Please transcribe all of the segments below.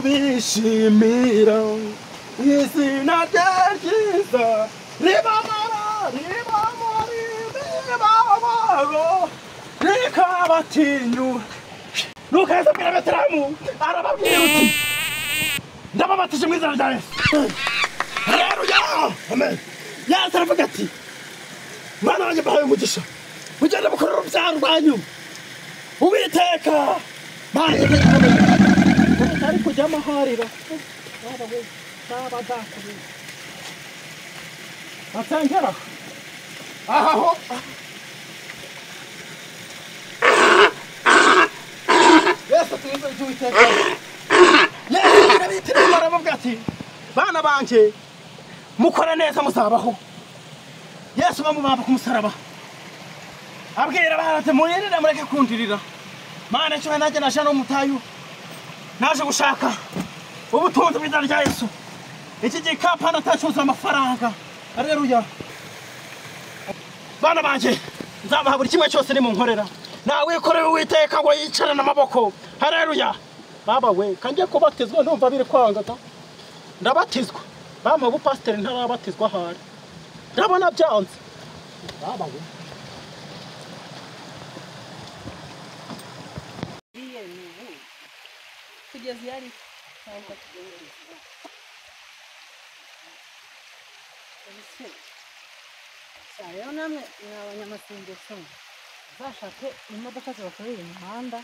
bishimira izina rye ryiza ribamara rikabatinyura nukaza bwira Beteramu arababwira uti ndababatije mu izina rya Yesu. Haleluya amen. Yesu aravuga ati mwana wanjye mbahaye umugisha mugende mukorera urubyaro rwanyu Uwiteka ari kujya amaharira atangera aho Yesu tuyize Uwiteka Yesu arabitira aravuga ati bana banje mukora neza muzabaho. Yesu bamubamba ku musaraba abwira barate muyirira mureke kundirira mana cyo najye nasha no mutayu naje gushaka ubutunzi bw'izina rya Yesu. Iki gikapa natacuza amafaranga. Haleluya bana banje nzabaha buri kimwe cyose ni mu nkorera nawe wikorera Uwiteka ngo yicarana amaboko. Haleluya baba we kangiye kubatizwa ndumva biri kwangata ndabatizwa bama ubupasiteri ntarabatizwa hari ndabona byanze baba we kugeza yari cyangwa tugereza rero namwe mwabanyamasengesho zashake imodoka zibakorera imihanda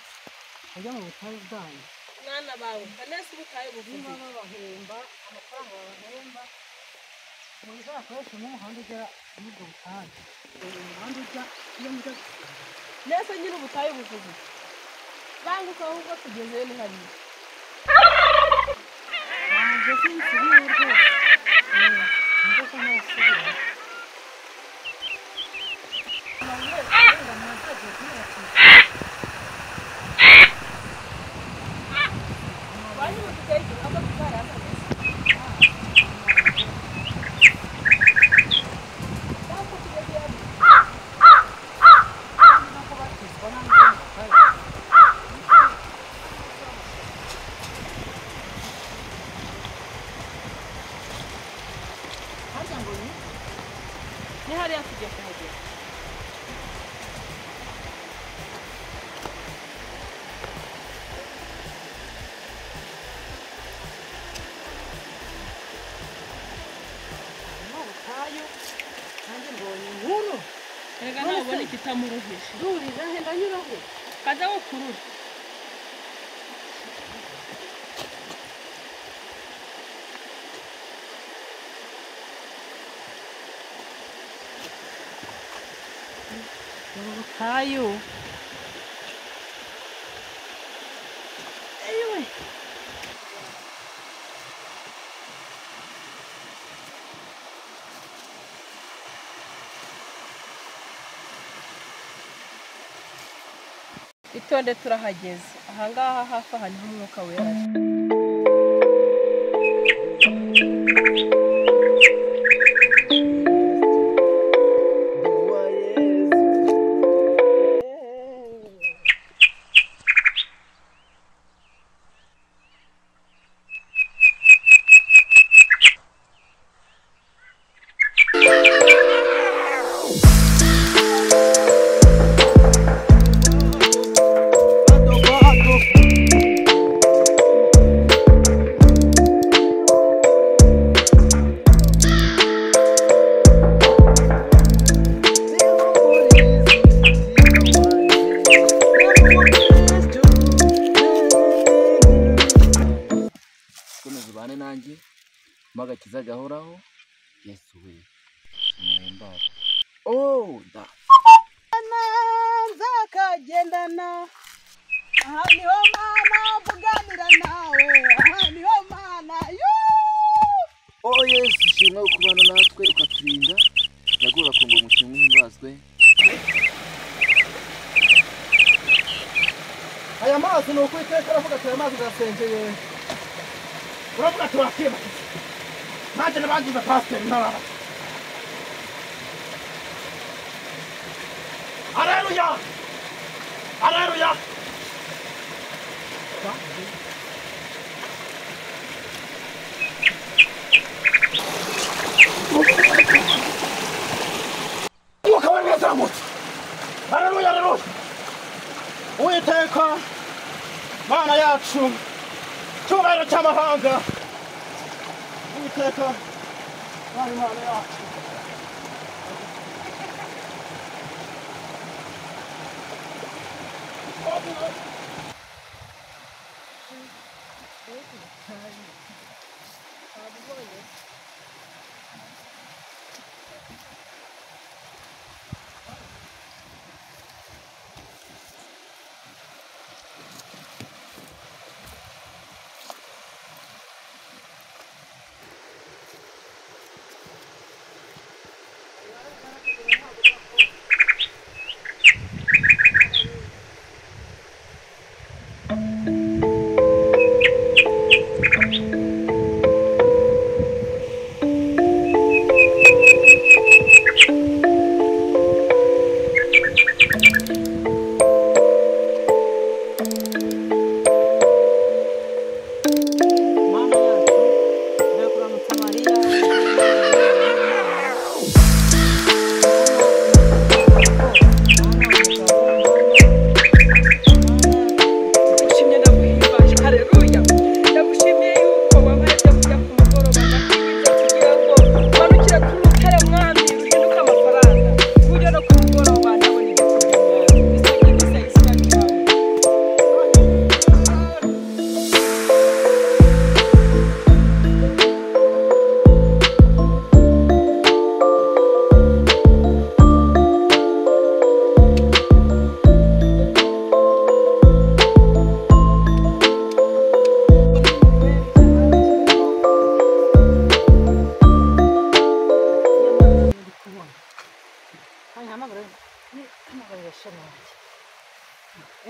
bajya mu butayu bwanyu mwana bawe kanese ubutayu buvuma babahemba amafaranga babahemba muzakoresha umuhanda ugera muri ubwo butayu umuhanda ujya iyo mujya nese nyine ubutayu buvuze banguka ahubwo tugezeyo ni hariya ntabwo sinsubiye rwose inzoka ntasubira ni hariya tujya kuhagera ubutayu nanjye mbonye inkuru erega ntabona ikitamuruhisha durira he ndanyuraho kaza wokurura ubutayu ewe itonde turahageze ahangaha hafi aha niho umwuka wera nanjye magakiza gahoraho Yesu we mwembara da nanza kagendana aha niho mana vuganira nawe aha niho mana Yesu shimwe ukubana natwe ukaturinda yagura ko ngo umutima uhimbazwe. aya mazi ni Uwiteka aravuga ati aya mazi gasengeye uravuga ati wakima nanjye nabagize pasiteri ntarara. Haleluya haleluya Haleluya, haleluya. Uwiteka Mana yacu cyubahiro cy'amahanga. Uwiteka Mana yacu.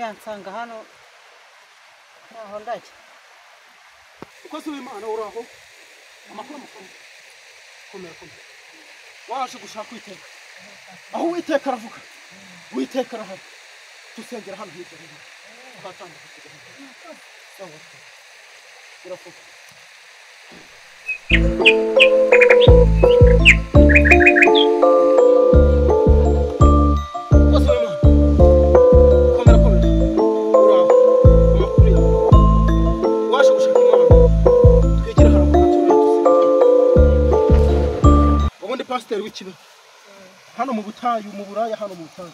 Yansanga hano naho ndajya uko si w'Imana uraho amakuru komera waje gushaka Uwiteka aho Uwiteka aravuga Uwiteka arahari dusengera hano hirya hino twatandukanye kugenda urafuka Pastor w'ikibe hano mu butayu mu buraya hano mu butayu.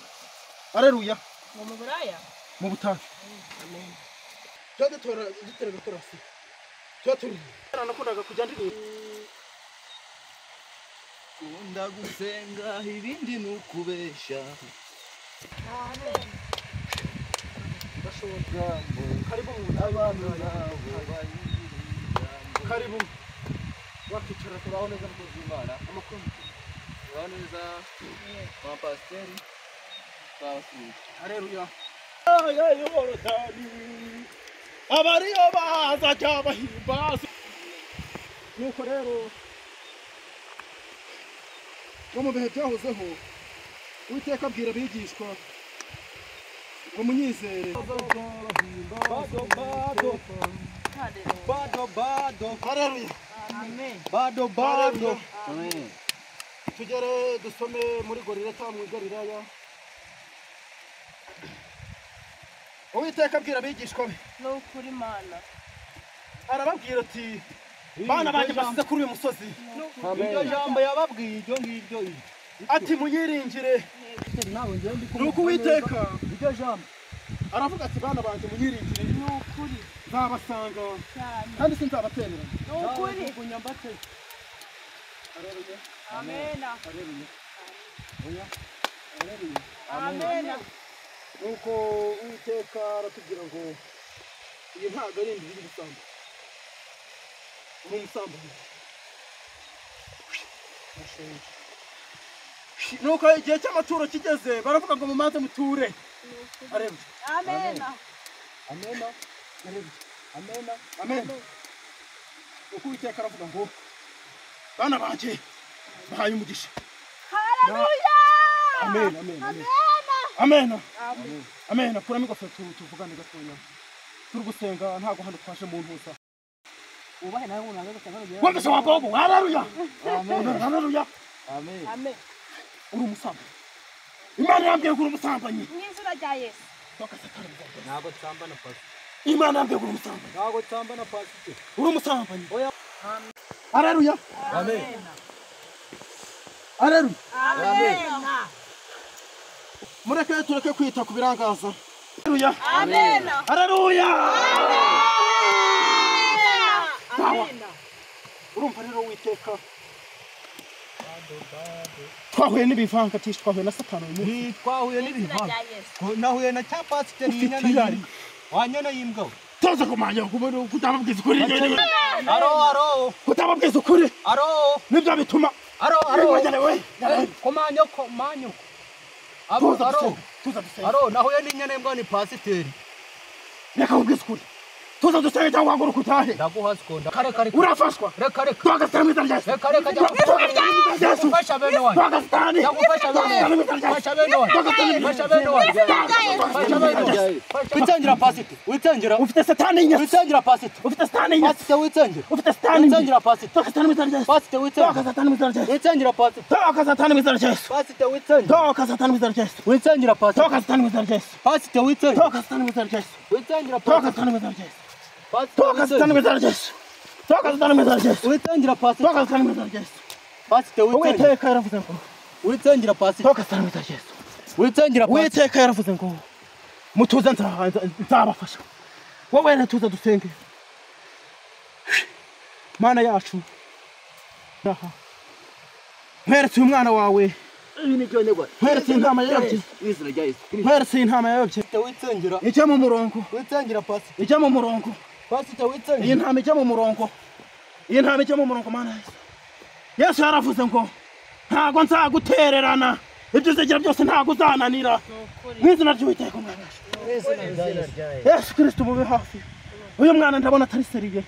Haleluya. mu buraya mu butayu. Amen. Jode tora giterega torasi. Cyaturi. Nakundaga kujya ndirimba. Kunda gusenga ibindi nukubesha. Amen. Bashoboka. Karibu mu abantu nawe. Karibu. Wakicara turaho neza mu Imana. Amakuru. Waneza kwa pasteri twasuye. Haleluya. Ya Yorodani. Abariyo baza cyabahimbaza. Nuko rero mu bihe byahozeho Uwiteka abwira abigishwa ngo munyizere. Bado. Haleluya. Amen. Bado. Amen. Tugere dusome muri Gorileta mu Galilaya. Uwiteka abwira abigishwa be No kuri Mana. arababwira ati bana banjye basize kuri uyu musozi. Iryo jambo yababwiye iryo ngiryo Ati muyiringire. Nuko Uwiteka iryo jambo aravuga ati bana banjye muyiringire. Nukuri. Nzabasanga Cyane. kandi sinzabaterera. Nukuri. Kunyambate. Haleluya. Amen. Haleluya. Oya. Haleluya. Amen. Nuko Uwiteka aratubwira ngo iyi ntago ari indiri y'ubusambo. Ni umusambo. Nuko igihe cy'amaturo kigeze baravuga ngo mumaze muture. Haleluya. Amen. Amena. Haleluya. Amena. Amen. Nuko Uwiteka aravuga ngo bana banjye bahaye umugisha. Haleluya. Amen. Amen. Kuramo ingofero tuvugane gatoya. Turi gusenga ntago hano twashe mu ntuza. Ubahe nawe unangaza cyangwa ugiye. Wumvise wa Bobo. Haleluya. Amen. Haleluya. Amen. Amen. Uri umusambo. Imana yambwiye kuri umusambanyi. Mwizina rya Yesu. Toka satani muzarya. Ntago tsamba na pasi. Imana yambwiye kuri umusambanyi. Ntago tsamba na pasi. Uri umusambanyi. Oya. Haleluya. Amen. Haleluya. Amen. Mureke tureke kwita ku birangaza. Haleluya. Amen. Haleluya. Amen. Urumva rero Uwiteka. Twahuye n'ibivangatisha twahuye na Satani uyu munsi. Ni twahuye n'ibivanga. Rya Yesu. Nahuye na cya pasiteri Ufite nyana irari. y'imbwa. Wanyana y'imbwa. Toza kumanya kutababwiza ukuri. Aro. Kutababwiza ukuri. Aro. Nibyo bituma. Aro. Komanyo. Tuza dusenge. Aro nahuye n'inyana y'imbwa ni pasiteri. Reka ubwiza ukuri. Tuza dusenge cyangwa ngo ukutahe. Ndaguhaskonda. Kare. Urafashwa. Reka. Twagasitani mu izina rya Yesu. Reka. Fasha bene wanyu. Twagasitani. Fasha bene wanyu. Witangira pasiteri. Witangira. Ufite Satani inyasi. Witangira pasiteri. Ufite Satani inyasi. Pasiteri witangira. Ufite Satani. Witangira pasiteri. Twagasitani mu izina rya Yesu. Pasiteri witangira. Twagasitani mu izina rya Yesu. Witangira pasiteri. Twagasitani mu izina rya Yesu. Pasiteri witangira. Twagasitani mu izina rya Yesu. Witangira pasiteri. Twagasitani mu izina rya Yesu. Pasiteri witangira. Twagasitani mu izina rya Yesu. Witangira pasiteri. Twagasitani mu izina rya Yesu. Pasiteri Twagasitani mu izina rya Yesu. Twagasitani mu izina rya Yesu. witangira pasiteri. Twagasitani mu izina rya Yesu. Pasiteri witangira. Uwiteka yaravuze ngo Witangira pasiteri. twagasitani mu izina rya Yesu. Witangira pasiteri. Uwiteka yaravuze ngo mutuze nzabafasha. Wowe rero tuza dusenge. Mana yacu. Mweretse uyu mwana wawe. Mweretse intama yabye. Mweretse intama yabye. Witangira. Ijya mu murongo. Witangira pasiteri. Ijya mu murongo. Pasiteri witangira. Iyi ntama ijya mu murongo. Iyi ntama ijya mu murongo mana Yesu. Yesu yaravuze ngo ntago nzagutererana. Ibyo uzigira byose ntago uzananira. Mu izina ry'Uwiteka umwana. Yesu Kristo mube hafi. Uyu mwana ndabona atari seriye.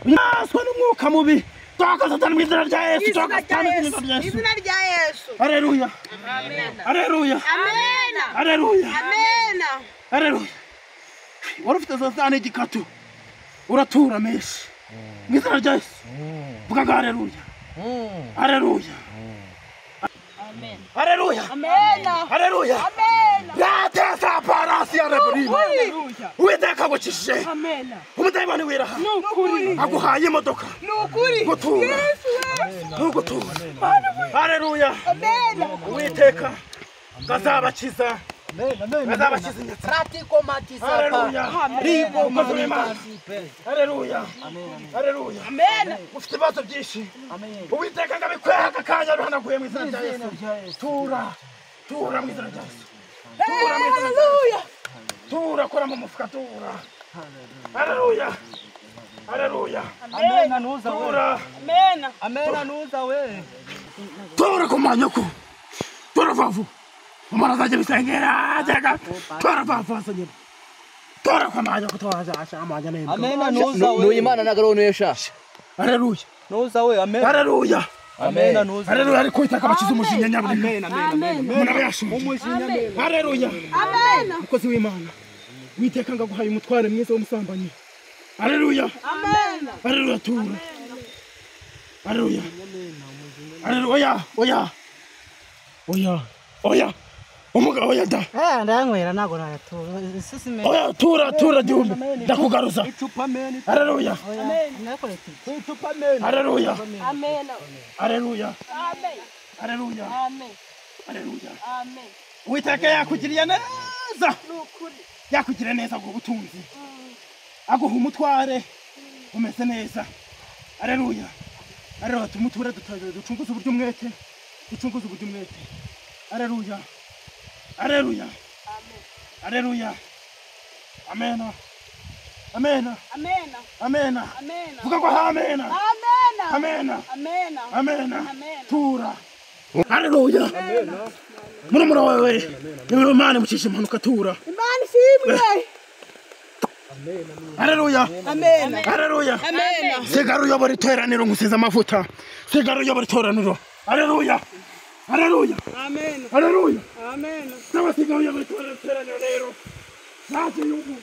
Naswe n'umwuka mubi. Twagasatani mu izina rya Yesu. Twagasatani mu izina rya Yesu. Izina rya Yesu. Haleluya. Amen. Haleluya. Amen. Haleluya. Amen. Haleluya. Wari ufite Satani igikatu. Uratura menshi. Mu izina rya Yesu. Vuga ngo haleluya. Haleluya. Amen. Haleluya. Amen. Haleluya. Amen. Yatesa parasi ya reburi. Uwiteka agukishije. Amen. Umudayimoni wiraha. Nukuri. Aguhaye imodoka. Nukuri. Gutura. Ntugutura. Haleluya. Amen. Uwiteka gazabakiza. Gazabakiza inyatsi. Haleluya. Ribo mazima. Haleluya. Haleluya. Amen. Ufite ibibazo byinshi. Uwiteka ngabikweha akanya ruhanaguye mu izina rya Yesu. Tura mu izina rya Yesu. Tura mu izina rya Yesu. Tura kora mu mufuka tura. Haleluya. Haleluya. Amen anuza we. Tura. Amen. Amen anuza we. Tura kumanyako. Tura vavu. Umara zaje bisengera. Jaga. Tura vavu asanye. Tura kumanyako twaje ashamanya neza. Amen anuza we. Nuyimana nagarone yashasha. Haleluya. Nuza we. Amen. Haleluya. Amen anuza. Haleluya ariko itaka bakiza umujinya nyaburi. Amen. Umuntu aba yashimye. Amen. Haleluya. Amen. Mukozi w'Imana. Witeka ngaguhaye umutware mwiza w'umusambanyi. Haleluya. Amen. Haleluya tura. Haleluya. Haleluya. Oya. Umugabo oya da. Ndanywera nago nayatura. Isisime. Oya tura gihumbi. Ndakugaruza. Icupa amen. Haleluya. Amen. Nakoleti. Icupa amen. Haleluya. Amen. Haleluya. Amen. Haleluya. Amen. Haleluya. Amen. Witeka yakugiriye neza. Nukuri. Yakugiriye neza ngo ubutunzi. Aguha umutware. Umeze neza. Haleluya. Haleluya tumuture ducunguze uburyo umwete. Ducunguze uburyo umwete. Haleluya. Haleluya. Haleluya. Amena. Amena. Amen. Amena. Amen. Vuga ngo amena. Amen. Amena. Amen. Amena. Amen. Tura. Haleluya. Murumuna wawe. Niwe Imana mucisha impanuka tura. Imana ishimwe. Haleluya. Amen. Haleluya. Amen. Sigara uyobora iteraniro ngusize amavuta. Sigara uyobora iteraniro. Haleluya. Haleluya. Amen. Haleluya. Amen. N'abasigaye uyobora iteraniro rero. Ntaje yumva.